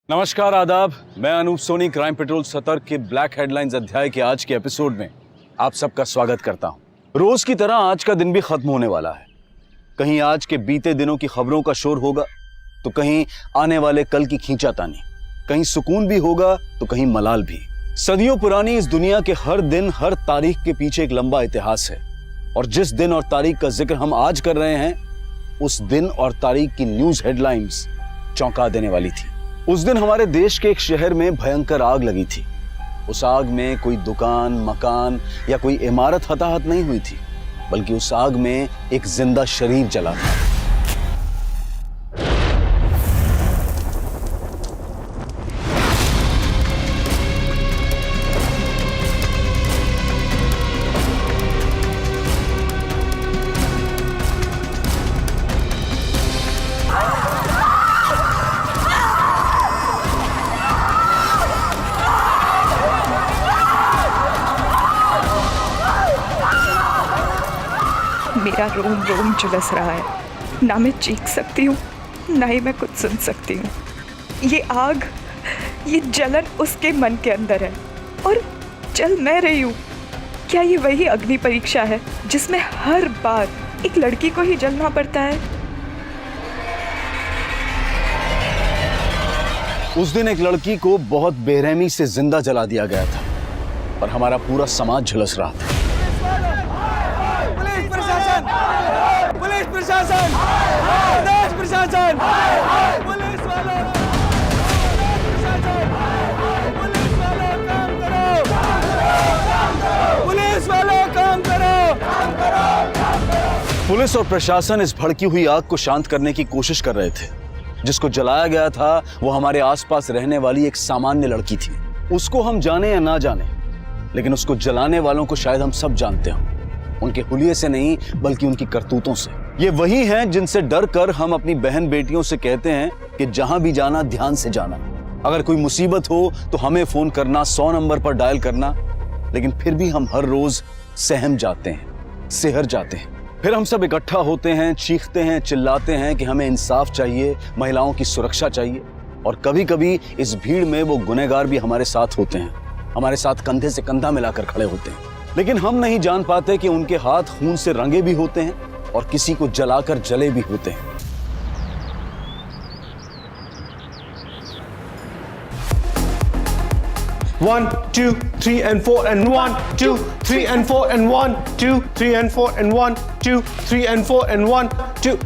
नमस्कार, आदाब। मैं अनूप सोनी क्राइम पेट्रोल सतर्क के ब्लैक हेडलाइंस अध्याय के आज के एपिसोड में आप सबका स्वागत करता हूं। रोज की तरह आज का दिन भी खत्म होने वाला है। कहीं आज के बीते दिनों की खबरों का शोर होगा तो कहीं आने वाले कल की खींचातानी, कहीं सुकून भी होगा तो कहीं मलाल भी। सदियों पुरानी इस दुनिया के हर दिन हर तारीख के पीछे एक लंबा इतिहास है और जिस दिन और तारीख का जिक्र हम आज कर रहे हैं उस दिन और तारीख की न्यूज हेडलाइंस चौंका देने वाली थी। उस दिन हमारे देश के एक शहर में भयंकर आग लगी थी। उस आग में कोई दुकान, मकान या कोई इमारत हताहत नहीं हुई थी, बल्कि उस आग में एक जिंदा शरीर जला था। मेरा रोम रोम झुलस रहा है। ना मैं चीख सकती हूँ, ना ही मैं कुछ सुन सकती हूँ। ये आग, ये जलन उसके मन के अंदर है और जल मैं रही हूँ। क्या ये वही अग्नि परीक्षा है जिसमें हर बार एक लड़की को ही जलना पड़ता है? उस दिन एक लड़की को बहुत बेरहमी से जिंदा जला दिया गया था और हमारा पूरा समाज झुलस रहा था। पुलिस प्रशासन, प्रदेश प्रशासन, पुलिस वालों, पुलिस वालों काम करो। पुलिस और प्रशासन इस भड़की हुई आग को शांत करने की कोशिश कर रहे थे। जिसको जलाया गया था वो हमारे आसपास रहने वाली एक सामान्य लड़की थी। उसको हम जाने या ना जाने, लेकिन उसको जलाने वालों को शायद हम सब जानते हों। उनके हुलिये से नहीं बल्कि उनकी करतूतों से। ये वही हैं जिनसे डर कर हम अपनी बहन बेटियों से कहते हैं कि जहां भी जाना ध्यान से जाना। अगर कोई मुसीबत हो तो हमें फोन करना, 100 नंबर पर डायल करना। लेकिन फिर भी हम हर रोज सहम जाते हैं, सिहर जाते हैं। फिर हम सब इकट्ठा होते हैं, चीखते हैं, चिल्लाते हैं कि हमें इंसाफ चाहिए, महिलाओं की सुरक्षा चाहिए। और कभी कभी इस भीड़ में वो गुनहगार भी हमारे साथ होते हैं, हमारे साथ कंधे से कंधा मिलाकर खड़े होते हैं। लेकिन हम नहीं जान पाते कि उनके हाथ खून से रंगे भी होते हैं और किसी को जलाकर जले भी होते हैं। One, 2, 3 and 4 and 1, 2, 3 and 4 and 1, 2, 3 and 4 and 1, 2, 3 and 4 and 1, 2।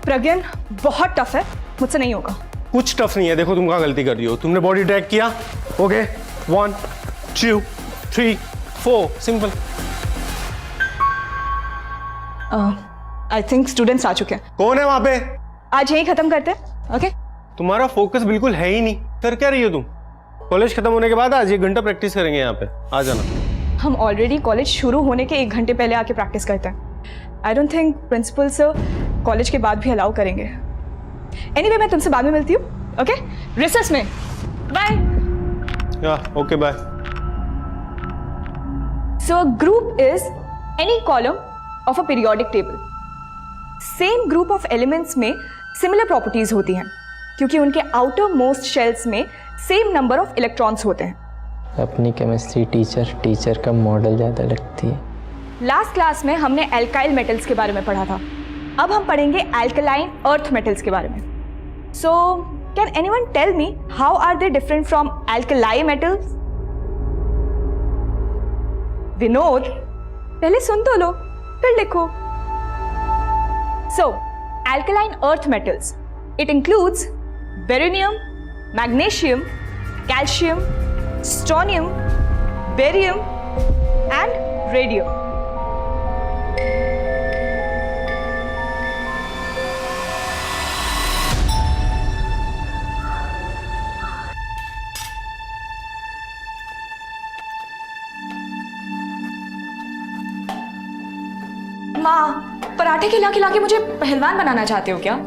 प्रज्ञान, बहुत टफ है, मुझसे नहीं होगा। कुछ टफ नहीं है। देखो तुम कहाँ गलती कर रही हो। तुमने बॉडी ट्रैक किया। Okay, 1, 2, 3, 4, simple. I think students आ चुके हैं। कौन है वहां पे? आज यही खत्म करते हैं। ओके, तुम्हारा फोकस बिल्कुल है ही नहीं। कर क्या रही हो तुम? कॉलेज खत्म होने के बाद आज 1 घंटा प्रैक्टिस करेंगे यहाँ पे। आ जाना। हम ऑलरेडी कॉलेज शुरू होने के 1 घंटे पहले आके प्रैक्टिस करते हैं। I don't think principal sir college के बाद भी अलाउ करेंगे। एनीवे, मैं तुमसे बाद में मिलती हूँ। ओके, रिसेस में। Bye. Okay, bye. So a group is any column of a periodic table. Same group of elements में सिमिलर प्रॉपर्टीज होती हैं क्योंकि उनके आउटर मोस्ट शेल्स में सेम नंबर ऑफ इलेक्ट्रॉन्स होते हैं। अपनी केमिस्ट्री टीचर का मॉडल ज़्यादा लगती है। लास्ट क्लास में हमने एल्काइल मेटल्स के बारे में पढ़ा था। अब हम पढ़ेंगे एल्कलाइन अर्थ मेटल्स के बारे में। So can anyone tell me how are they different from alkali metals? Vinod, पहले सुन तो लो फिर लिखो। So alkaline earth metals, it includes beryllium, magnesium, calcium, strontium, barium and radium. माँ, पराठे खिला खिला के मुझे पहलवान बनाना चाहते हो क्या?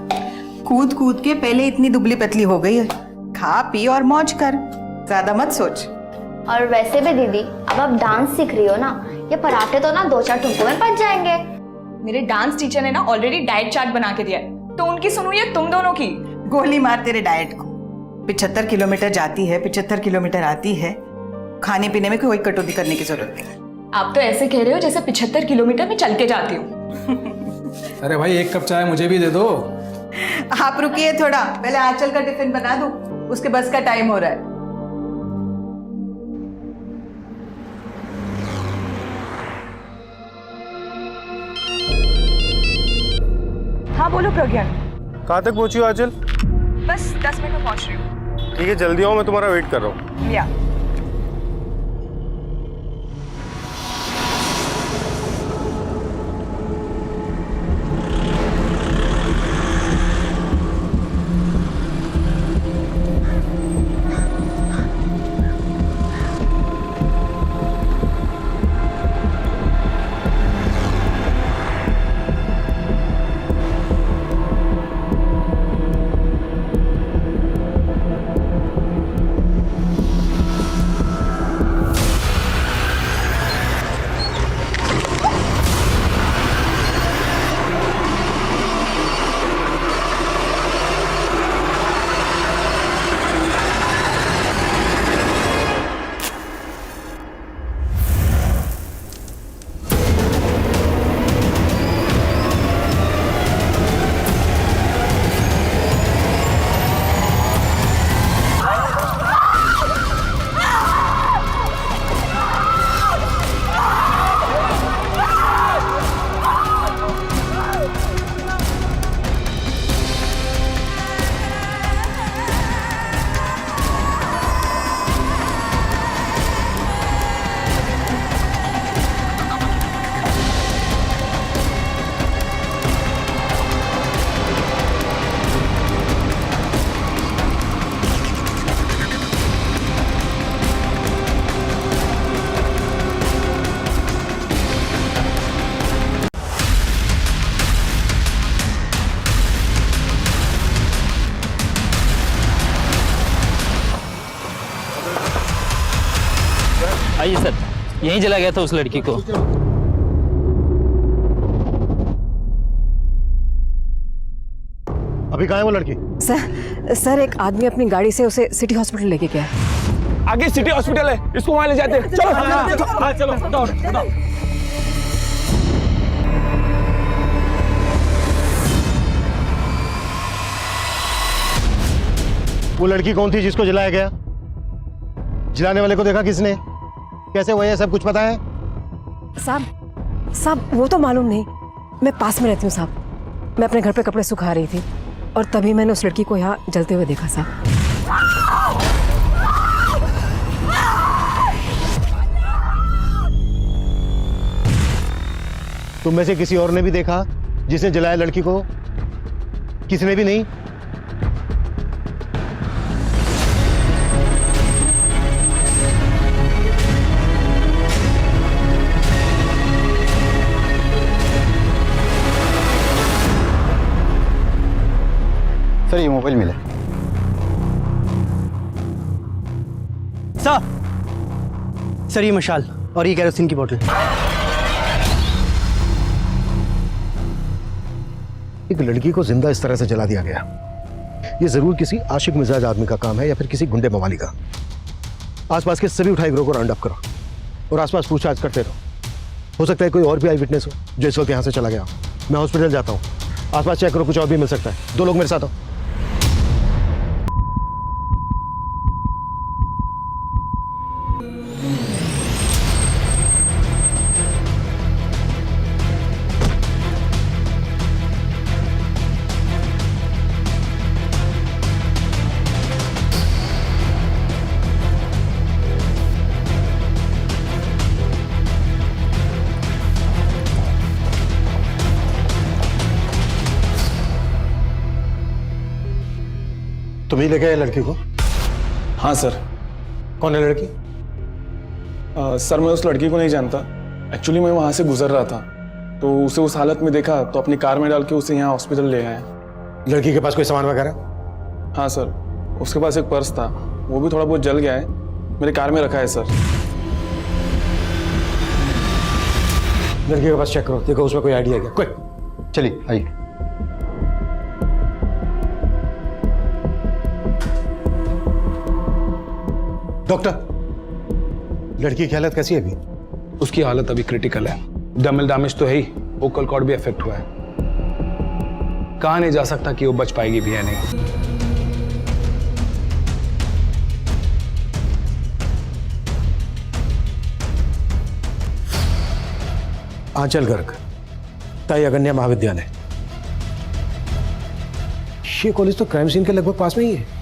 कूद कूद के पहले इतनी दुबली पतली हो गई है। खा पी और मौज कर, ज्यादा मत सोच। और वैसे भी दीदी, अब आप डांस सीख रही हो ना, ये पराठे तो ना 2-4 ठुमकों में पच जाएंगे। मेरे डांस टीचर ने ना ऑलरेडी डाइट चार्ट बना के दिया है, तो उनकी सुनो या तुम दोनों की? गोली मार तेरे डाइट को। 75 किलोमीटर जाती है, 75 किलोमीटर आती है। खाने पीने में कोई कटौती करने की जरूरत नहीं। आप तो ऐसे कह रहे हो जैसे 75 किलोमीटर में चल के जाती हूँ। अरे भाई एक कप चाय मुझे भी दे दो। आप रुकिए थोड़ा, पहले आंचल का टिफिन बना दूं, उसके बस का टाइम हो रहा है। हाँ बोलो प्रज्ञा। कहाँ तक पहुंची हो आंचल? बस 10 मिनट में पहुंच रही हूँ। ठीक है, जल्दी आओ, मैं तुम्हारा वेट कर रहा हूँ। या आइए सर, यहीं जला गया था उस लड़की को। अभी कहाँ है वो लड़की? सर एक आदमी अपनी गाड़ी से उसे सिटी हॉस्पिटल लेके गया। आगे सिटी हॉस्पिटल है, इसको वहां ले जाते हैं। चलो चलो दौड़। वो लड़की कौन थी जिसको जलाया गया? जलाने वाले को देखा किसने? कैसे हुआ, ये सब कुछ पता है? साहब वो तो मालूम नहीं, मैं पास में रहती हूँ साहब। मैं अपने घर पे कपड़े सुखा रही थी और तभी मैंने उस लड़की को यहाँ जलते हुए देखा साहब। तुम में से किसी और ने भी देखा जिसने जलाया लड़की को? किसने भी नहीं? सर ये मोबाइल मिला। सर ये मशाल और ये केरोसिन की बोतल। एक लड़की को जिंदा इस तरह से जला दिया गया, ये जरूर किसी आशिक मिजाज आदमी का काम है या फिर किसी गुंडे मवाली का। आसपास के सभी उठाई गिरोह को राउंड अप करो और आसपास पूछताछ करते रहो। हो सकता है कोई और भी आई विटनेस हो जो इस वक्त यहाँ से चला गया। मैं हॉस्पिटल जाता हूँ, आसपास चेक करो, कुछ और भी मिल सकता है। 2 लोग मेरे साथ आओ। तुम ही लेके आए लड़की को? हाँ सर। कौन है लड़की? सर मैं उस लड़की को नहीं जानता। एक्चुअली मैं वहाँ से गुजर रहा था तो उसे उस हालत में देखा तो अपनी कार में डाल के उसे यहाँ हॉस्पिटल ले आए। लड़की के पास कोई सामान वगैरह? हाँ सर, उसके पास एक पर्स था, वो भी थोड़ा बहुत जल गया है, मेरे कार में रखा है सर। लड़की के पास चेक करो, देखो उसमें कोई आइडिया है क्या? कोई चलिए आइए। डॉक्टर, लड़की की हालत कैसी है अभी? उसकी हालत अभी क्रिटिकल है। डमल डैमेज तो है ही, वोकल कॉर्ड भी अफेक्ट हुआ है। कहा नहीं जा सकता कि वो बच पाएगी भी या नहीं। आंचल गर्ग, ताई अगन्या महाविद्यालय। ये कॉलेज तो क्राइम सीन के लगभग पास में ही है।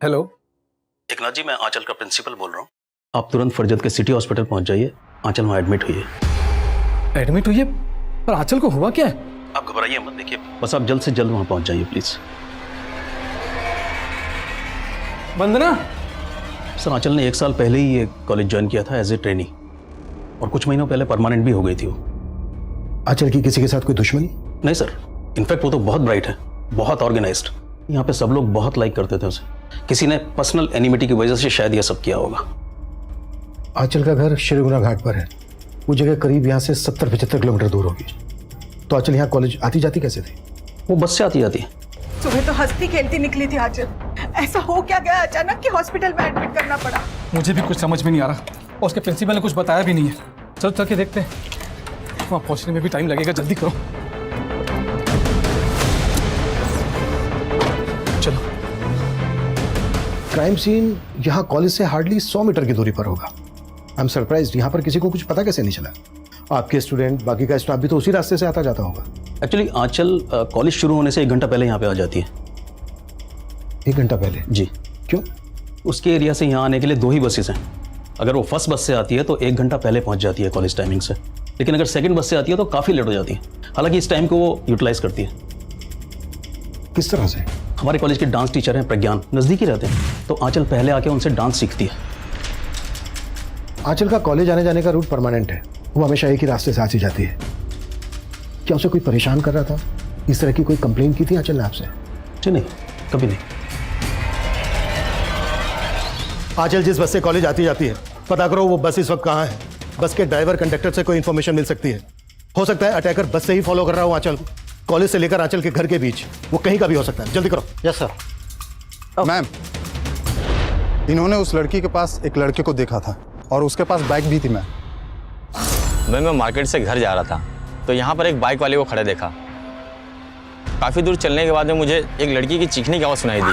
हेलो, एकनाथ जी, मैं आंचल का प्रिंसिपल बोल रहा हूँ। आप तुरंत फरजत के सिटी हॉस्पिटल पहुंच जाइए। आंचल वहाँ एडमिट हुई है। एडमिट हुई है? पर आंचल को हुआ क्या है? आप घबराइए मत, देखिए बस आप जल्द से जल्द वहाँ पहुंच जाइए प्लीज। वंदना, सर, आंचल ने 1 साल पहले ही ये कॉलेज ज्वाइन किया था एज ए ट्रेनी, और कुछ महीनों पहले परमानेंट भी हो गई थी वो। आंचल की किसी के साथ कोई दुश्मनी? नहीं सर, इनफैक्ट वो तो बहुत ब्राइट है, बहुत ऑर्गेनाइज्ड। यहाँ पे सब लोग बहुत लाइक करते थे उसे। किसी ने पर्सनल एनिमिटी की वजह से शायद ये सब किया होगा। आंचल का घर श्रीगुना घाट पर है। वो जगह करीब यहाँ से 70-75 किलोमीटर दूर होगी। तो आंचल यहाँ कॉलेज आती जाती कैसे थी? वो बस से आती जाती है। सुबह तो हंसती खेलती निकली थी आंचल, ऐसा हो क्या गया अचानक कि हॉस्पिटल में एडमिट करना पड़ा? मुझे भी कुछ समझ में नहीं आ रहा, और उसके प्रिंसिपल ने कुछ बताया भी नहीं है। चलो चल के देखते हैं, वहाँ पहुँचने में भी टाइम लगेगा, जल्दी करो। चलो। क्राइम सीन यहाँ कॉलेज से हार्डली 100 मीटर की दूरी पर होगा। आई एम सरप्राइज्ड, यहाँ पर किसी को कुछ पता कैसे नहीं चला? आपके स्टूडेंट, बाकी का स्टाफ भी तो उसी रास्ते से आता जाता होगा। एक्चुअली आंचल कॉलेज शुरू होने से 1 घंटा पहले यहाँ पे आ जाती है। 1 घंटा पहले? जी। क्यों? उसके एरिया से यहाँ आने के लिए 2 ही बसेस हैं। अगर वो फर्स्ट बस से आती है तो 1 घंटा पहले पहुँच जाती है कॉलेज टाइमिंग से, लेकिन अगर सेकंड बस से आती है तो काफ़ी लेट हो जाती है। हालांकि इस टाइम को वो यूटिलाइज करती है। किस तरह से? हमारे कॉलेज के डांस टीचर हैं प्रज्ञान, नज़दीक ही रहते हैं, तो आंचल पहले आके उनसे डांस सीखती है। आंचल का कॉलेज आने जाने का रूट परमानेंट है, वो हमेशा एक ही रास्ते से आती जाती है। क्या उसे कोई परेशान कर रहा था? इस तरह की कोई कंप्लेन की थी आंचल ने आपसे? जी नहीं, कभी नहीं। आंचल जिस बस से कॉलेज आती जाती है, पता करो वो बस इस वक्त कहाँ है। बस के ड्राइवर, कंडक्टर से कोई इन्फॉर्मेशन मिल सकती है। हो सकता है अटैकर बस से ही फॉलो कर रहा हो आंचल को। कॉलेज से लेकर आंचल के घर के बीच, वो कहीं का भी हो सकता है। जल्दी करो। Yes sir. मैम, इन्होंने उस लड़की के पास एक लड़के को देखा था और उसके पास बाइक भी थी। मैं मार्केट से घर जा रहा था तो यहाँ पर एक बाइक वाले को खड़े देखा। काफ़ी दूर चलने के बाद में मुझे एक लड़की की चीखने की आवाज़ सुनाई दी,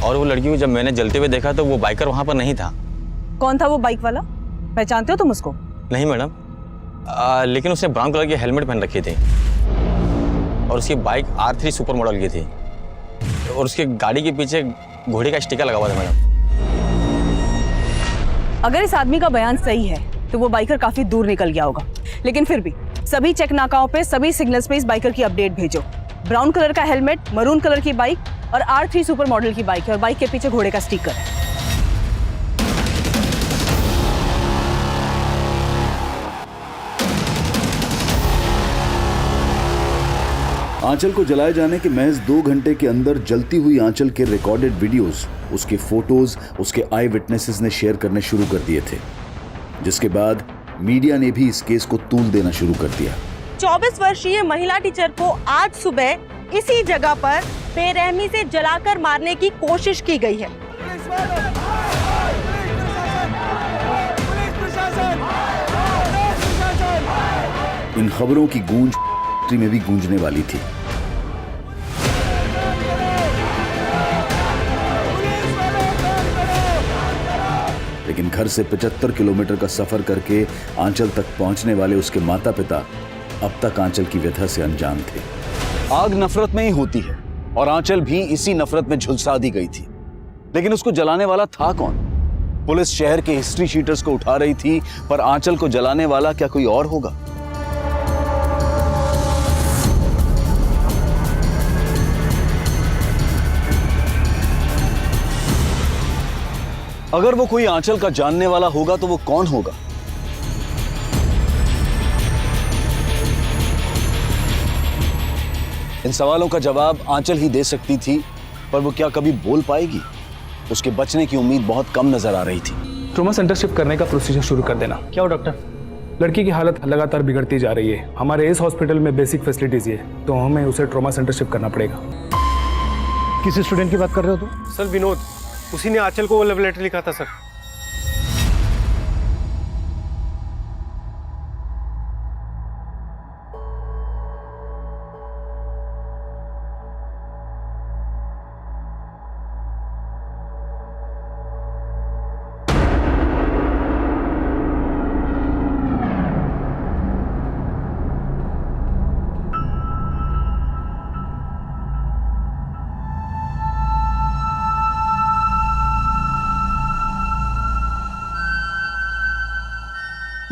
और वो लड़की को जब मैंने जलते हुए देखा तो वो बाइकर वहाँ पर नहीं था। कौन था वो बाइक वाला? पहचानते हो तुम उसको? नहीं मैडम, लेकिन उसने ब्राउन कलर की हेलमेट पहन रखी थी और उसकी बाइक R3 सुपर मॉडल की थी, और उसकी गाड़ी के पीछे घोड़े का स्टिकर लगा हुआ था मैडम। अगर इस आदमी का बयान सही है तो वो बाइकर काफी दूर निकल गया होगा, लेकिन फिर भी सभी चेक नाकाओं पे, सभी सिग्नल्स पे इस बाइकर की अपडेट भेजो। ब्राउन कलर का हेलमेट, मरून कलर की बाइक और R3 सुपर मॉडल की बाइक है, और बाइक के पीछे घोड़े का स्टिकर है। आंचल को जलाए जाने के महज 2 घंटे के अंदर जलती हुई आंचल के रिकॉर्डेड वीडियोस, उसके फोटोज, उसके आई विटनेसेस ने शेयर करने शुरू कर दिए थे, जिसके बाद मीडिया ने भी इस केस को तूल देना शुरू कर दिया। 24 वर्षीय महिला टीचर को आज सुबह इसी जगह पर बेरहमी से जलाकर मारने की कोशिश की गई है। इन खबरों की गूंज में भी गूंजने वाली थी। लेकिन घर से 75 किलोमीटर का सफर करके आंचल तक पहुंचने वाले उसके माता पिता अब तक आंचल की व्यथा से अनजान थे। आग नफरत में ही होती है, और आंचल भी इसी नफरत में झुलसा दी गई थी। लेकिन उसको जलाने वाला था कौन? पुलिस शहर के हिस्ट्री शीटर्स को उठा रही थी, पर आंचल को जलाने वाला क्या कोई और होगा? अगर वो कोई आंचल का जानने वाला होगा तो वो कौन होगा? इन सवालों का जवाब आंचल ही दे सकती थी, पर वो क्या कभी बोल पाएगी? उसके बचने की उम्मीद बहुत कम नजर आ रही थी। ट्रॉमा सेंटर शिफ्ट करने का प्रोसीजर शुरू कर देना। क्या हो डॉक्टर? लड़की की हालत लगातार बिगड़ती जा रही है। हमारे इस हॉस्पिटल में बेसिक फैसिलिटीज है, तो हमें उसे ट्रॉमा सेंटर शिफ्ट करना पड़ेगा। किस स्टूडेंट की बात कर रहे हो तुम? सर विनोद, उसी ने आंचल को वो लव लेटर लिखा था सर।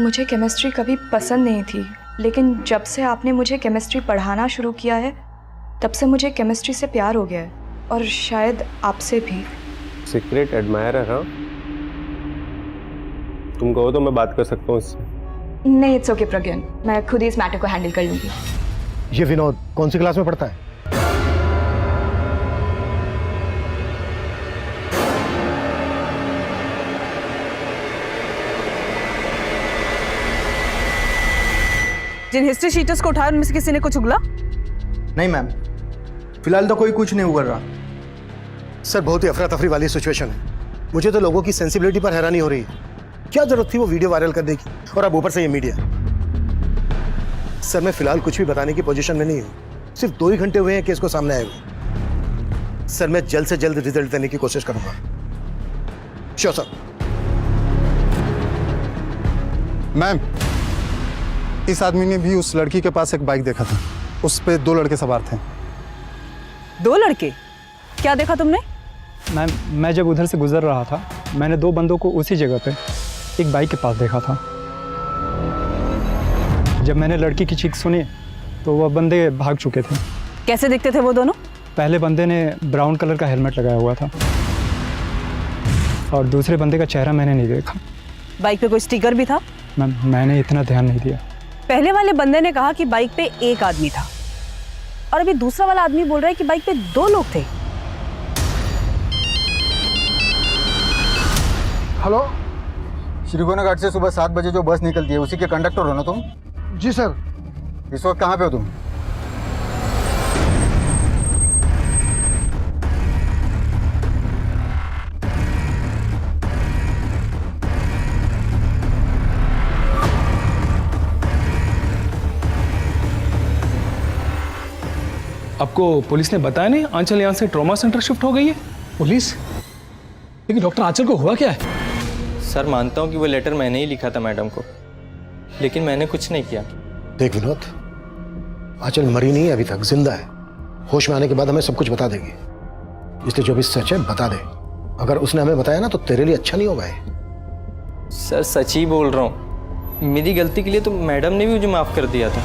मुझे केमिस्ट्री कभी पसंद नहीं थी, लेकिन जब से आपने मुझे केमिस्ट्री पढ़ाना शुरू किया है तब से मुझे केमिस्ट्री से प्यार हो गया है, और शायद आपसे भी। Secret admirer? हाँ, तुम कहो तो मैं बात कर सकता हूँ इससे। नहीं, इट्स ओके प्रज्ञान, मैं खुद ही इस मैटर को हैंडल कर लूँगी। ये विनोद कौन सी क्लास में पढ़ता है? जिन हिस्ट्री शीटर्स को उठाया उनमें से किसी ने कुछ उगला? नहीं मैम, फिलहाल तो कोई कुछ नहीं उगल रहा। सर बहुत ही अफरा तफरी वाली सिचुएशन है। मुझे तो लोगों की सेंसिबिलिटी पर हैरानी हो रही है। क्या जरूरत थी वो वीडियो वायरल करने की, और अब ऊपर से ये मीडिया। सर मैं फिलहाल कुछ भी बताने की पोजीशन में नहीं हूँ। सिर्फ 2 ही घंटे हुए हैं केस को सामने आए हुए। सर मैं जल्द से जल्द रिजल्ट देने की कोशिश करूंगा। Sure sir. मैम, इस आदमी ने भी उस लड़की के पास एक बाइक देखा था। उस पे 2 लड़के सवार थे। 2 लड़के? क्या देखा तुमने? मैम, मैं जब उधर से गुजर रहा था, मैंने 2 बंदों को उसी जगह पे एक बाइक के पास देखा था। जब मैंने लड़की की चीख सुनी तो वह बंदे भाग चुके थे। कैसे दिखते थे वो दोनों? पहले बंदे ने ब्राउन कलर का हेलमेट लगाया हुआ था, और दूसरे बंदे का चेहरा मैंने नहीं देखा। बाइक पे कोई स्टिकर भी था? मैम, मैंने इतना ध्यान नहीं दिया। पहले वाले बंदे ने कहा कि बाइक पे एक आदमी था, और अभी दूसरा वाला आदमी बोल रहा है कि बाइक पे 2 लोग थे। हेलो, श्रीगोना घाट से सुबह 7 बजे जो बस निकलती है उसी के कंडक्टर हो ना तुम? जी सर। इस वक्त कहाँ पे हो तुम? आपको पुलिस ने बताया नहीं आंचल यहाँ से ट्रॉमा सेंटर शिफ्ट हो गई है? पुलिस? लेकिन डॉक्टर आंचल को हुआ क्या है? सर मानता हूँ कि वो लेटर मैंने ही लिखा था मैडम को, लेकिन मैंने कुछ नहीं किया। देख विनोद, आंचल मरी नहीं है अभी तक, जिंदा है। होश में आने के बाद हमें सब कुछ बता देगी, इसलिए जो भी सच है बता दे। अगर उसने हमें बताया ना तो तेरे लिए अच्छा नहीं होगा। सर सच ही बोल रहा हूँ, मेरी गलती के लिए तो मैडम ने भी मुझे माफ़ कर दिया था।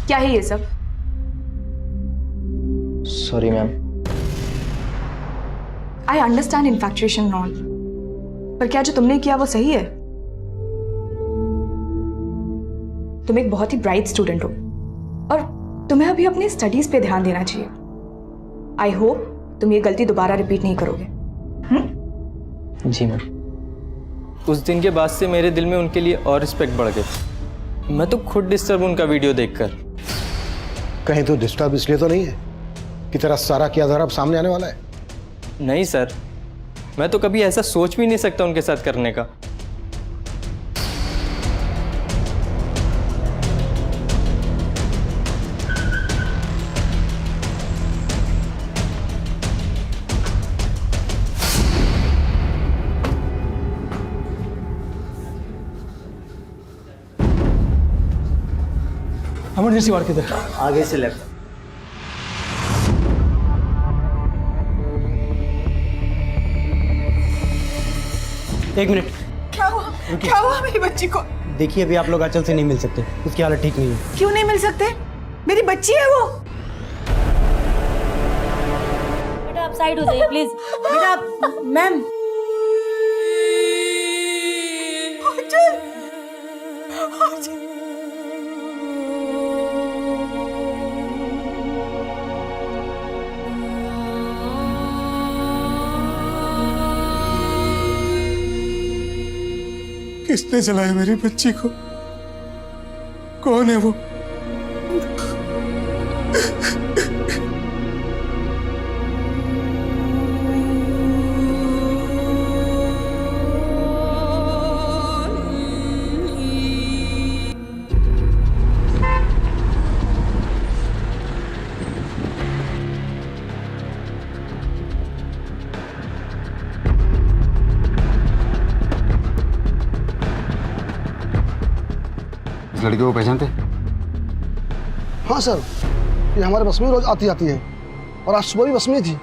क्या है ये सब? Sorry ma'am. I understand इन्फैक्चुएशन and all, पर क्या जो तुमने किया वो सही है? तुम एक बहुत ही ब्राइट स्टूडेंट हो, और तुम्हें अभी अपनी स्टडीज पे ध्यान देना चाहिए। आई होप तुम ये गलती दोबारा रिपीट नहीं करोगे। जी मैम। उस दिन के बाद से मेरे दिल में उनके लिए और रिस्पेक्ट बढ़ गई। मैं तो खुद डिस्टर्ब उनका वीडियो देखकर। कहीं तो डिस्टर्ब इसलिए तो नहीं है कि तेरा सारा किया धरा अब सामने आने वाला है? नहीं सर, मैं तो कभी ऐसा सोच भी नहीं सकता उनके साथ करने का। इमरजेंसी वार्ड किधर? आगे से लेफ्ट। एक मिनट। क्या हुआ? क्या हुआ मेरी बच्ची को? देखिए, अभी आप लोग आंचल से नहीं मिल सकते, उसकी हालत ठीक नहीं है। क्यों नहीं मिल सकते? मेरी बच्ची है वो। बेटा आप साइड हो जाइए प्लीज। बेटा मैम। किसने जलाया मेरी बच्ची को? कौन है वो? लड़की को पहचानते? हाँ सर, ये हमारे बस में रोज आती जाती है और आज सुबह भी बस में ही थी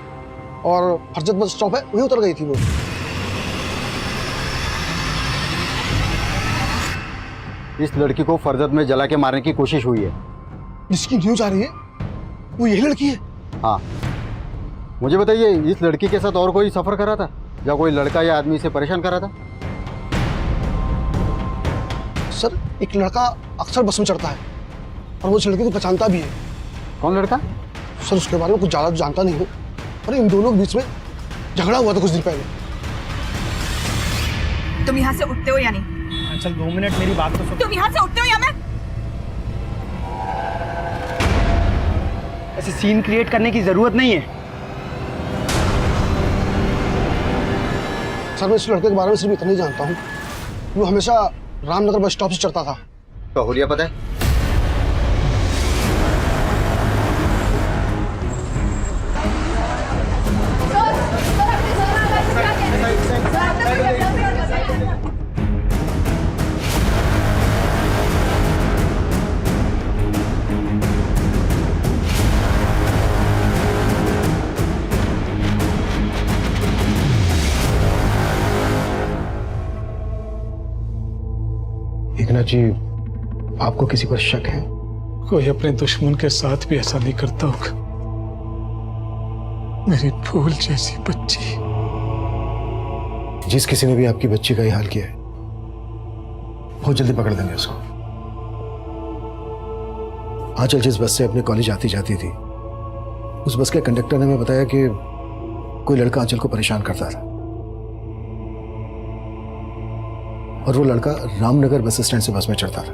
और फरजत बस स्टॉप है वहीं उतर गई थी वो। इस लड़की को फरजत में जला के मारने की कोशिश हुई है। जिसकी न्यूज आ रही है वो यही लड़की है? हाँ। मुझे बताइए, इस लड़की के साथ और कोई सफर कर रहा था या कोई लड़का या आदमी इसे परेशान कर रहा था? सर, एक लड़का अक्सर बस में चढ़ता है और वो उस लड़की को पहचानता भी है। कौन लड़का? सर, उसके बारे में कुछ ज़्यादा जानता नहीं हूँ, पर इन दोनों के बीच में झगड़ा हुआ था कुछ दिन पहले। तुम यहाँ से उठते हो या नहीं? चल 2 मिनट मेरी बात तो सुन। तुम यहाँ से उठते हो या मैं? ऐसे सीन क्रिएट करने की जरूरत नहीं है। सर, मैं इस लड़के के बारे में सिर्फ इतना ही जानता हूँ, वो हमेशा रामनगर बस स्टॉप से चढ़ता था। तो हुलिया पता है? एकनाथ जी, आपको किसी पर शक है? कोई अपने दुश्मन के साथ भी ऐसा नहीं करता होगा। मेरी फूल जैसी बच्ची। जिस किसी ने भी आपकी बच्ची का ये हाल किया है, बहुत जल्दी पकड़ देंगे उसको। आंचल जिस बस से अपने कॉलेज आती जाती थी, उस बस के कंडक्टर ने हमें बताया कि कोई लड़का आंचल को परेशान करता था और वो लड़का रामनगर बस स्टैंड से बस में चढ़ता था।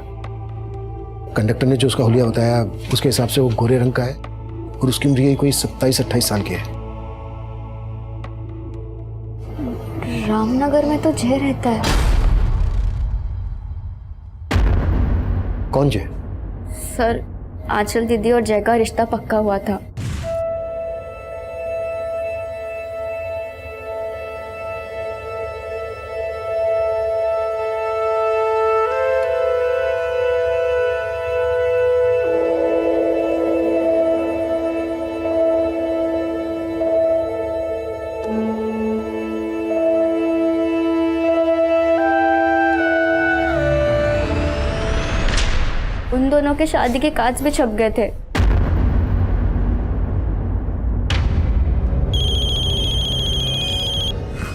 कंडक्टर ने जो उसका हुलिया बताया, उसके हिसाब से वो गोरे रंग का है और उसकी उम्र यही कोई 27-28 साल की है। रामनगर में तो जय रहता है। कौन जय? सर, आंचल दीदी और जय का रिश्ता पक्का हुआ था। उन दोनों के शादी के कार्ड्स भी छप गए थे।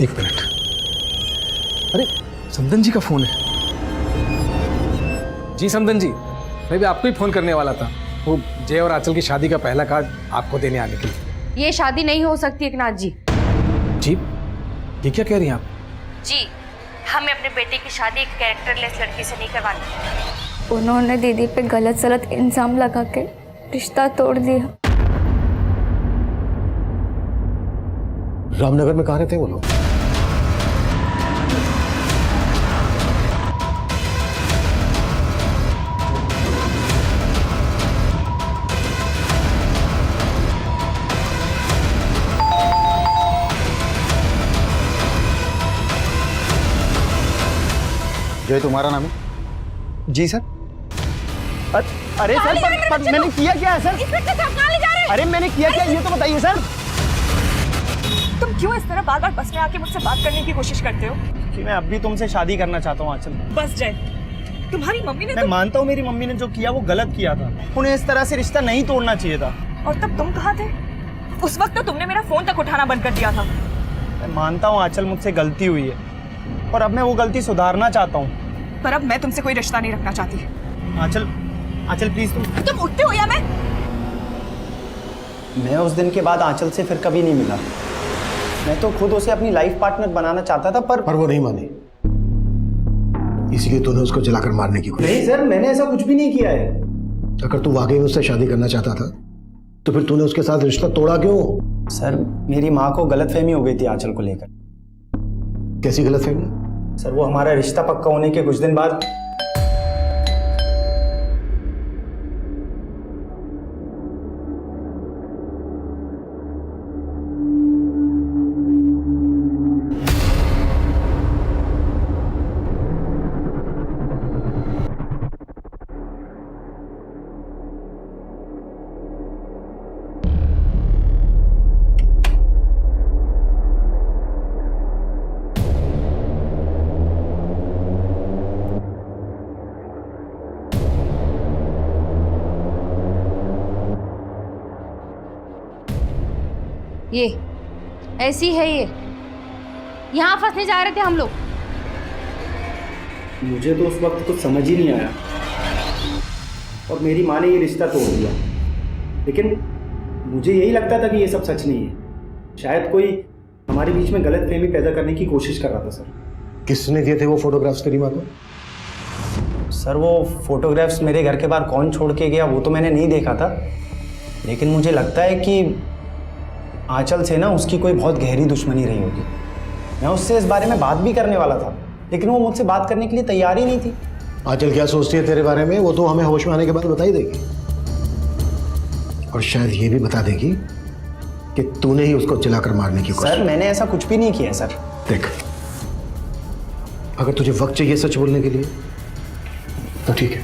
एक मिनट। अरे, समदन जी का फोन है। जी समदन जी, मैं भी आपको ही फोन करने वाला था। वो जय और आंचल की शादी का पहला कार्ड आपको देने आने के लिए। ये शादी नहीं हो सकती एकनाथ जी। जी, ये क्या कह रही हैं आप? जी, हमें अपने बेटे की शादी एक कैरेक्टरलेस लड़की से नहीं करवानी। उन्होंने दीदी पे गलत सलत इल्जाम लगा के रिश्ता तोड़ दिया। रामनगर में कहाँ रहते हैं वो लोग? जय तुम्हारा नाम है? जी सर। अरे सर, पर मैंने किया क्या है सर? अरे मैंने किया क्या, ये तो बताइए सर। तुम क्यों इस तरह बार बार बस में आके मुझसे बात करने की कोशिश करते हो? कि मैं अब भी तुमसे शादी करना चाहता हूँ आंचल। बस जय, तुम्हारी मम्मी ने मैं मानता हूँ मेरी मम्मी ने जो किया वो गलत किया था। उन्हें इस तरह से रिश्ता नहीं तोड़ना चाहिए था। और तब तुम कहाँ थे? उस वक्त तो तुमने मेरा फोन तक उठाना बंद कर दिया था। मैं मानता हूँ आंचल, मुझसे गलती हुई है और अब मैं वो गलती सुधारना चाहता हूँ। पर अब मैं तुमसे कोई रिश्ता नहीं रखना चाहती। आंचल, आंचल प्लीज तुम उठते हो या मैं उस दिन के बाद आंचल से फिर कभी नहीं मिला। मैं तो खुद उसे अपनी लाइफ पार्टनर बनाना चाहता था, पर वो नहीं मानी, इसलिए तूने उसको जलाकर मारने की कोशिश। नहीं सर, मैंने ऐसा कुछ भी नहीं किया है। अगर तू वाकई उससे शादी करना चाहता था तो फिर तूने उसके साथ रिश्ता तोड़ा क्यों? सर, मेरी माँ को गलतफहमी हो गई थी आंचल को लेकर। कैसी गलतफहमी? सर, वो हमारा रिश्ता पक्का होने के कुछ दिन बाद ये ऐसी है, ये यहाँ फंसने जा रहे थे हम लोग। मुझे तो उस वक्त कुछ समझ ही नहीं आया और मेरी माँ ने ये रिश्ता तोड़ दिया। लेकिन मुझे यही लगता था कि ये सब सच नहीं है। शायद कोई हमारे बीच में गलतफहमी पैदा करने की कोशिश कर रहा था। सर, किसने दिए थे वो फोटोग्राफ्स तेरी माँ को? सर, वो फोटोग्राफ्स मेरे घर के बाहर कौन छोड़ के गया वो तो मैंने नहीं देखा था, लेकिन मुझे लगता है कि आंचल से ना उसकी कोई बहुत गहरी दुश्मनी रही होगी। मैं उससे इस बारे में बात भी करने वाला था, लेकिन वो मुझसे बात करने के लिए तैयार ही नहीं थी। आंचल क्या सोचती है तेरे बारे में वो तो हमें होश में आने के बाद बता ही देगी, और शायद ये भी बता देगी कि तूने ही उसको जलाकर मारने की कोशिश। सर, मैंने ऐसा कुछ भी नहीं किया। सर देख, अगर तुझे वक्त चाहिए सच बोलने के लिए तो ठीक है,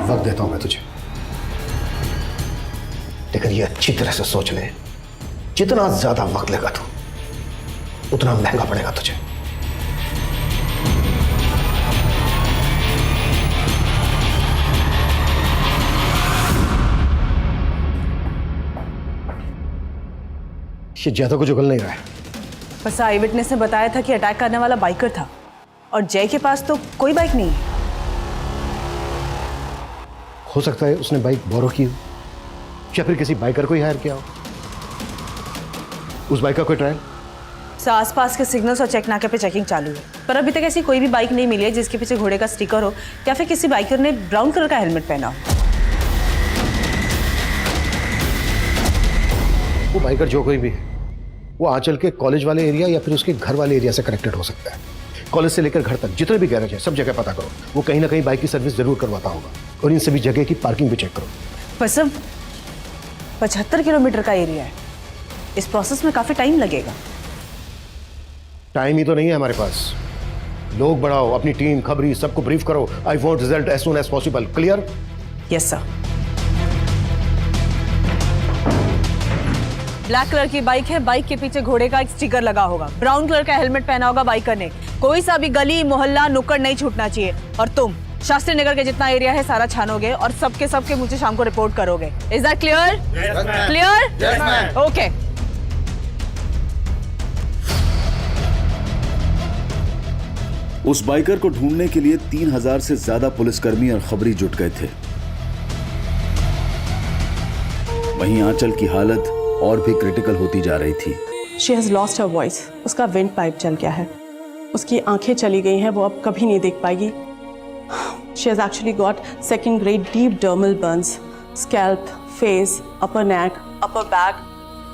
वक्त देता हूं मैं तुझे, लेकिन ये अच्छी तरह से सोच ले, जितना ज्यादा वक्त लेगा तू उतना महंगा पड़ेगा तुझे। ये ज्यादा कुछ उगल नहीं रहा है। बस आई विटनेस ने बताया था कि अटैक करने वाला बाइकर था और जय के पास तो कोई बाइक नहीं है। हो सकता है उसने बाइक बोरो की हो या फिर किसी बाइकर को ही हायर किया हो। उस बाइक का कोई ट्रायल? आसपास के सिग्नल्स और चेक नाके पे चेकिंग चालू है, पर अभी तक ऐसी कोई भी बाइक नहीं मिली है जिसके पीछे घोड़े का स्टिकर हो या फिर किसी बाइकर ने ब्राउन कलर का हेलमेट पहना हो। वो बाइकर जो कोई भी है वो आंचल के कॉलेज वाले एरिया या फिर उसके घर वाले एरिया से कनेक्टेड हो सकता है। कॉलेज से लेकर घर तक जितने भी गैरेज है सब जगह पता करो, वो कहीं ना कहीं बाइक की सर्विस जरूर करवाता होगा, और इन सभी जगह की पार्किंग भी चेक करो। पर सब 75 किलोमीटर का एरिया है, इस प्रोसेस में काफी टाइम लगेगा। टाइम ही तो नहीं है हमारे पास। लोग बढ़ाओ, अपनी टीम, खबरी, सबको ब्रीफ करो। I want result as soon as possible. Clear? Yes sir. Black colour की बाइक है, बाइक के पीछे घोड़े का एक स्टिकर लगा होगा, ब्राउन कलर का हेलमेट पहना होगा बाइकर ने। कोई सा भी गली मोहल्ला नुक्कड़ नहीं छूटना चाहिए, और तुम शास्त्री नगर के जितना एरिया है सारा छानोगे और सबके मुझे शाम को रिपोर्ट करोगे। Is that clear? Clear? Okay. उस बाइकर को ढूंढने के लिए 3000 से ज्यादा पुलिसकर्मी और खबरी जुट गए थे। वहीं आंचल की हालत और भी क्रिटिकल होती जा रही थी। She has lost her voice, उसका विंड पाइप चल गया है, उसकी आंखें चली गई हैं, वो अब कभी नहीं देख पाएगी। She has actually got second grade deep dermal burns, scalp, face, upper neck, upper back,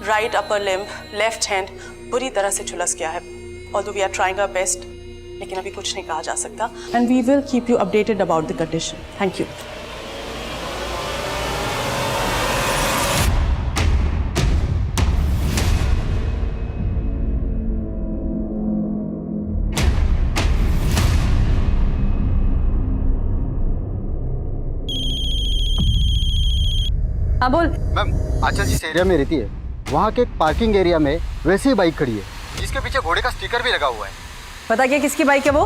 right upper limb, left hand बुरी तरह से झुलस गया है। Although we are trying our best, लेकिन अभी कुछ नहीं कहा जा सकता, and we will keep you updated about the condition. Thank you. हाँ बोल। मैम, आंचल जिस एरिया में रहती है वहाँ के एक पार्किंग एरिया में वैसी ही बाइक खड़ी है जिसके पीछे घोड़े का स्टिकर भी लगा हुआ है। पता क्या किसकी बाइक है वो?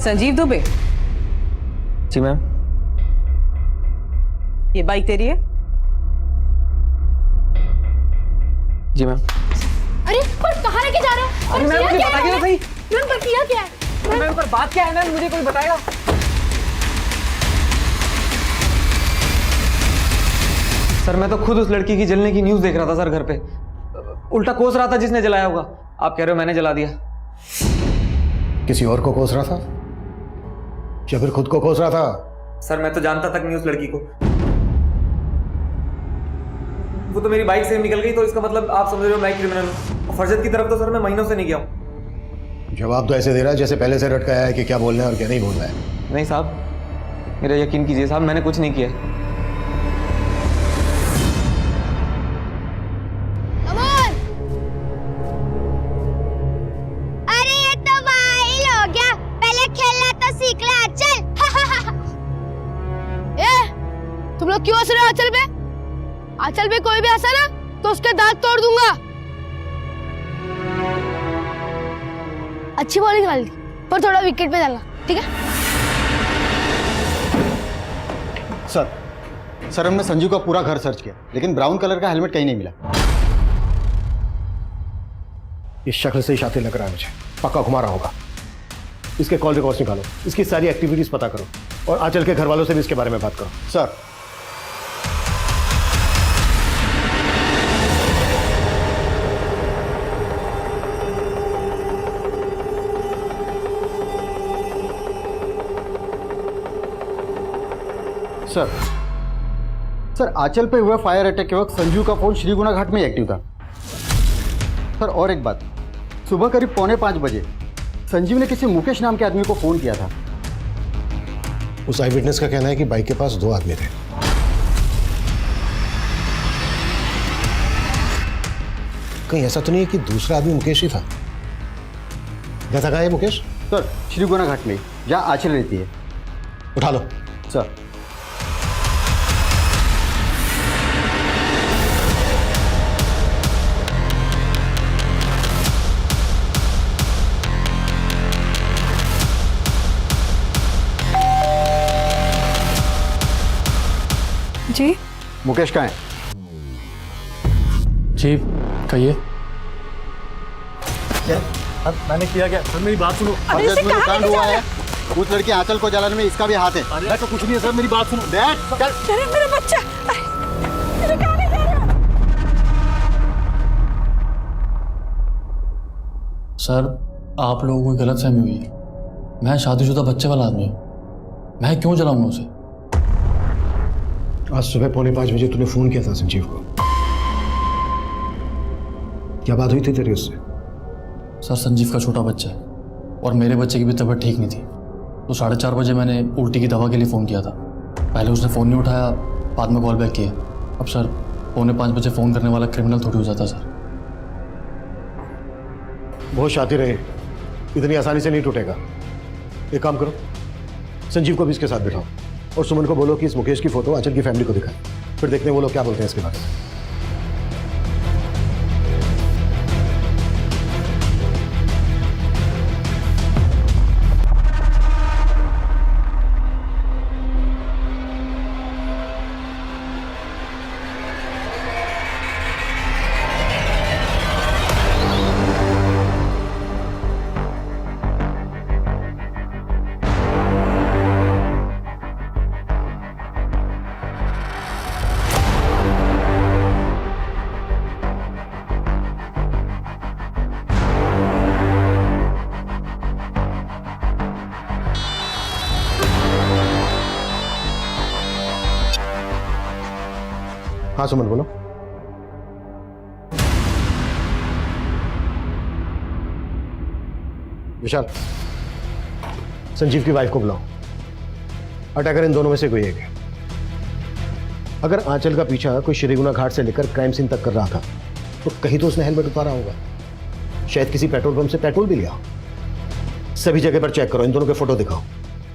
संजीव दुबे। जी मैम। ये बाइक तेरी है? जी मैम। अरे पर कहाँ लेके जा रहे हो? अरे मैम मुझे बताइए तो सही। मैम पर किया क्या है? मैम पर बात क्या है मैम, मुझे कोई बताएगा? सर मैं तो खुद उस लड़की की जलने की न्यूज़ देख रहा था सर घर पे, उल्टा कोस रहा था जिसने जलाया होगा। आप कह रहे हो मैंने जला दिया? किसी और को कोस रहा था या फिर खुद को कोस रहा था? सर मैं तो जानता तक नहीं उस लड़की को, वो तो मेरी बाइक से निकल गई, तो इसका मतलब आप समझ रहे हो मैं क्रिमिनल हूँ। फरजत की तरफ तो सर मैं महीनों से नहीं गया हूँ। जवाब तो ऐसे दे रहा है जैसे पहले से रटकाया है कि क्या बोलना है और क्या नहीं बोलना है। नहीं साहब, मेरा यकीन कीजिए साहब, मैंने कुछ नहीं किया। अरे ये तो वाइल हो गया, पहले खेलना तो सीख ले आंचल। तुम लोग क्यों हंस रहे हो आंचल पे? आंचल पे कोई भी हंसा ना तो उसके दांत तोड़ दूंगा। अच्छी बॉलिंग डाली पर थोड़ा विकेट पे डालना, ठीक है? सर हमने संजीव का पूरा घर सर्च किया लेकिन ब्राउन कलर का हेलमेट कहीं नहीं मिला। इस शक्ल से ही शातिर लग रहा है मुझे, पक्का घुमा रहा होगा। इसके कॉल रिकॉर्ड्स निकालो, इसकी सारी एक्टिविटीज पता करो और आंचल के घर वालों से भी इसके बारे में बात करो। सर सर आंचल पे हुए फायर अटैक के वक्त संजीव का फोन श्रीगुणा घाट में एक्टिव था। सर और एक बात, सुबह करीब 4:45 बजे संजीव ने किसी मुकेश नाम के आदमी को फोन किया था। उस आई विटनेस का कहना है कि बाइक के पास 2 आदमी थे। कहीं ऐसा तो नहीं है कि दूसरा आदमी मुकेश ही था? कैसा कहा है मुकेश? सर श्रीगुणा घाट में जहाँ आंचल रहती है। उठा लो। सर जी मुकेश कहाँ है? जी कहिए। मैंने किया क्या? सर मेरी बात सुनो। कांड हुआ है, उस लड़की आंचल को जलाने में इसका भी हाथ है। अरे तो कुछ नहीं है सर, मेरी बात सुनो। अरे मेरा बच्चा, अरे कहाँ ले जा रहे हो? सर आप लोगों को गलतफहमी हुई है, मैं शादीशुदा बच्चे वाला आदमी हूँ, मैं क्यों जलाऊंगा उसे? आज सुबह 4:45 बजे तूने फोन किया था संजीव को, क्या बात हुई थी तेरी उससे? सर संजीव का छोटा बच्चा है और मेरे बच्चे की भी तबीयत ठीक नहीं थी, तो 4:30 बजे मैंने उल्टी की दवा के लिए फ़ोन किया था। पहले उसने फ़ोन नहीं उठाया, बाद में कॉल बैक किया। अब सर 4:45 बजे फ़ोन करने वाला क्रिमिनल थोड़ी हो जाता सर। बहुत शातिर है, इतनी आसानी से नहीं टूटेगा। एक काम करो, संजीव को भी इसके साथ बिठाओ और सुमन को बोलो कि इस मुकेश की फोटो आंचल की फैमिली को दिखाए, फिर देखते हैं वो लोग क्या बोलते हैं इसके बारे में। हाँ सुमन बोलो। विशाल, संजीव की वाइफ को बुलाओ। अटैकर इन दोनों में से कोई एक है। अगर आंचल का पीछा कोई श्रीगुणा घाट से लेकर क्राइम सीन तक कर रहा था तो कहीं तो उसने हेलमेट उतारा होगा, शायद किसी पेट्रोल पंप से पेट्रोल भी लिया। सभी जगह पर चेक करो, इन दोनों के फोटो दिखाओ,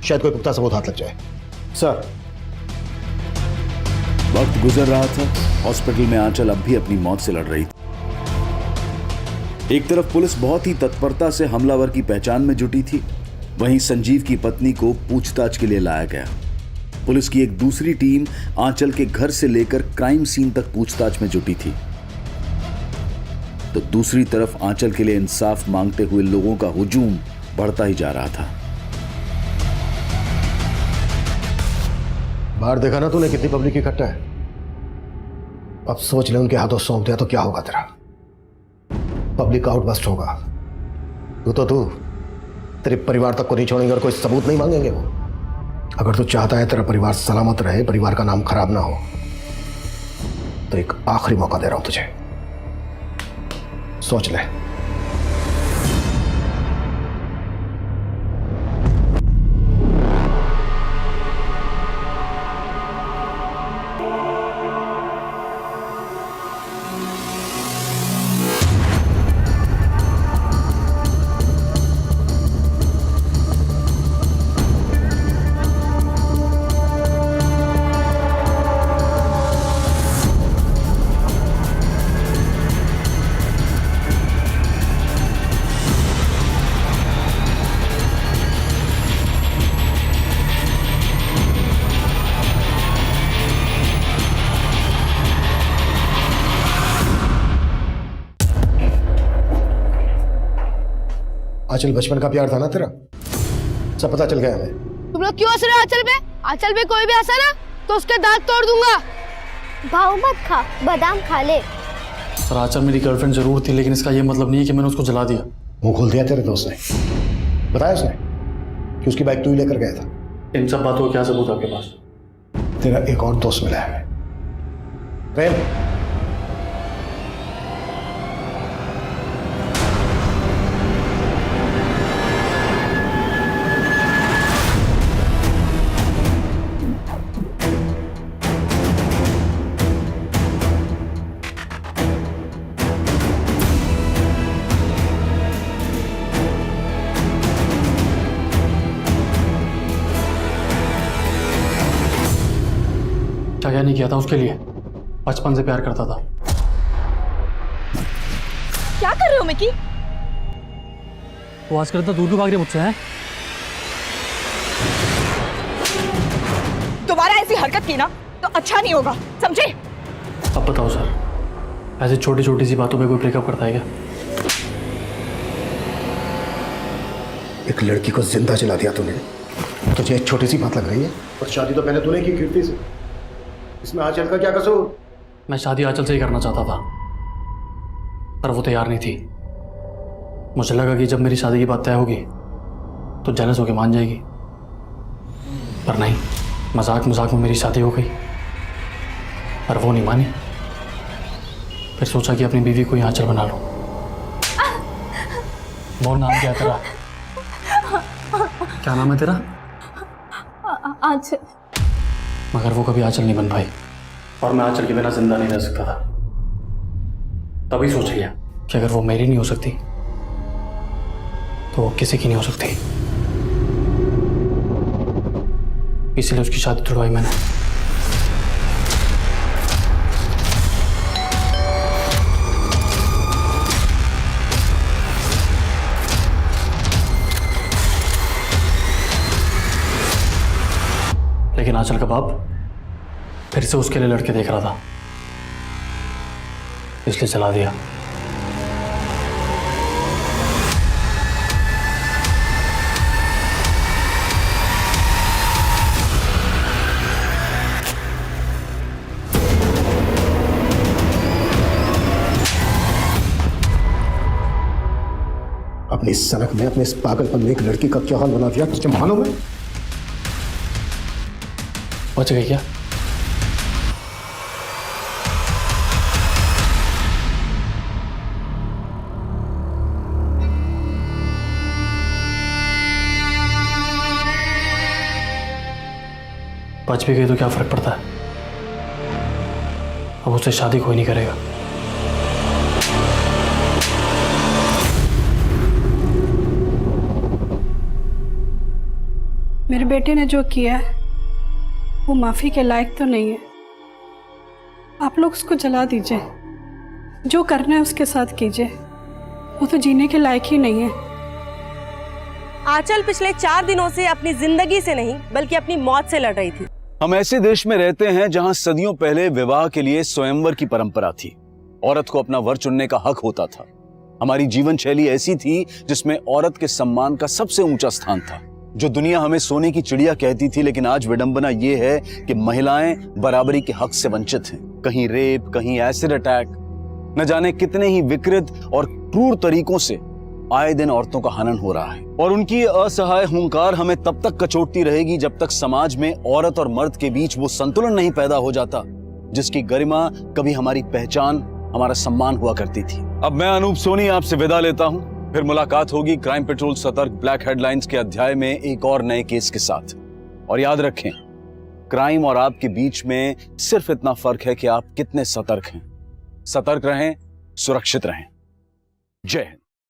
शायद कोई पुख्ता सबूत हाथ लग जाए। सर वक्त गुजर रहा था, हॉस्पिटल में आंचल अब भी अपनी मौत से लड़ रही थी। एक तरफ पुलिस बहुत ही तत्परता से हमलावर की पहचान में जुटी थी, वहीं संजीव की पत्नी को पूछताछ के लिए लाया गया। पुलिस की एक दूसरी टीम आंचल के घर से लेकर क्राइम सीन तक पूछताछ में जुटी थी। तो दूसरी तरफ आंचल के लिए इंसाफ मांगते हुए लोगों का हुजूम बढ़ता ही जा रहा था। बाहर देखा ना तूने कितनी पब्लिक इकट्ठा है। अब सोच ले उनके हाथों सौंप दिया तो क्या होगा तेरा। पब्लिक आउटबस्ट होगा। तू तेरे परिवार तक को नहीं छोड़ेंगे और कोई सबूत नहीं मांगेंगे वो। अगर तू चाहता है तेरा परिवार सलामत रहे, परिवार का नाम खराब ना हो, तो एक आखिरी मौका दे रहा हूं तुझे, सोच ले। आंचल बचपन का प्यार था ना तेरा, सब पता चल गया हमें। तुम लोग क्यों हंस रहे हो आंचल पे? आंचल पे कोई भी हंसा ना तो उसके दांत तोड़ दूंगा। भाव मत खा, बादाम खा ले। सर आंचल मेरी गर्लफ्रेंड जरूर थी, लेकिन इसका ये मतलब नहीं है कि मैंने उसको जला दिया। मुंह खोल दिया तेरे दोस्त ने, बताया उसने कि उसकी बाइक तू ही लेकर गया था। इन सब बातों का क्या सबूत आपके पास? तेरा एक और दोस्त मिला है प्रेम। क्या नहीं किया था उसके लिए, बचपन से प्यार करता था। क्या कर रहे हो मिकी? वो आजकल इतना दूर क्यों भाग रहे मुझसे हैं? दोबारा ऐसी हरकत की ना तो अच्छा नहीं होगा, समझे? अब बताओ सर, ऐसी छोटी छोटी सी बातों पे कोई ब्रेकअप करता है क्या? एक लड़की को जिंदा जला दिया तूने, तुझे एक छोटी सी बात लग रही है? और शादी तो मैंने तूने की कीर्ति से, इसमें आंचल का क्या कसूर? मैं शादी आंचल से ही करना चाहता था, पर वो तैयार नहीं थी। मुझे लगा कि जब मेरी शादी की बात तय होगी तो जेलस होकर मान जाएगी, पर नहीं, मजाक मजाक में मेरी शादी हो गई। पर वो नहीं मानी। फिर सोचा कि अपनी बीवी को ही आंचल बना लो। बोल नाम क्या है तेरा? क्या नाम है तेरा? आंचल। मगर वो कभी आंचल नहीं बन पाई, और मैं आंचल के बिना जिंदा नहीं रह सकता था। तभी सोच लिया कि अगर वो मेरी नहीं हो सकती तो वो किसी की नहीं हो सकती। इसलिए उसकी शादी तुड़वाई मैंने। लेकिन आंचल का बाप फिर से उसके लिए लड़के देख रहा था, इसलिए चला दिया। अपनी सनक में, अपने इस पागलपन में एक लड़की का क्या हाल बना दिया, तुझे मालूम है? बच गई क्या? बच भी गई तो क्या फर्क पड़ता है, अब उससे शादी कोई नहीं करेगा। मेरे बेटे ने जो किया है वो माफ़ी के लायक तो नहीं है। आप लोग उसको जला दीजिए, जो करना है उसके साथ कीजिए, वो तो जीने के लायक ही नहीं है। आंचल पिछले 4 दिनों से अपनी जिंदगी से नहीं बल्कि अपनी मौत से लड़ रही थी। हम ऐसे देश में रहते हैं जहां सदियों पहले विवाह के लिए स्वयंवर की परंपरा थी औरत को अपना वर चुनने का हक होता था। हमारी जीवन शैली ऐसी थी जिसमें औरत के सम्मान का सबसे ऊंचा स्थान था, जो दुनिया हमें सोने की चिड़िया कहती थी। लेकिन आज विडंबना यह है कि महिलाएं बराबरी के हक से वंचित हैं। कहीं रेप, कहीं एसिड अटैक, न जाने कितने ही विकृत और क्रूर तरीकों से आए दिन औरतों का हनन हो रहा है। और उनकी असहाय हुंकार हमें तब तक कचोटती रहेगी जब तक समाज में औरत और मर्द के बीच वो संतुलन नहीं पैदा हो जाता जिसकी गरिमा कभी हमारी पहचान, हमारा सम्मान हुआ करती थी। अब मैं अनूप सोनी आपसे विदा लेता हूं। फिर मुलाकात होगी क्राइम पेट्रोल सतर्क ब्लैक हेडलाइंस के अध्याय में एक और नए केस के साथ। और याद रखें, क्राइम और आपके बीच में सिर्फ इतना फर्क है कि आप कितने सतर्क हैं। सतर्क रहें, सुरक्षित रहें। जय हिंद।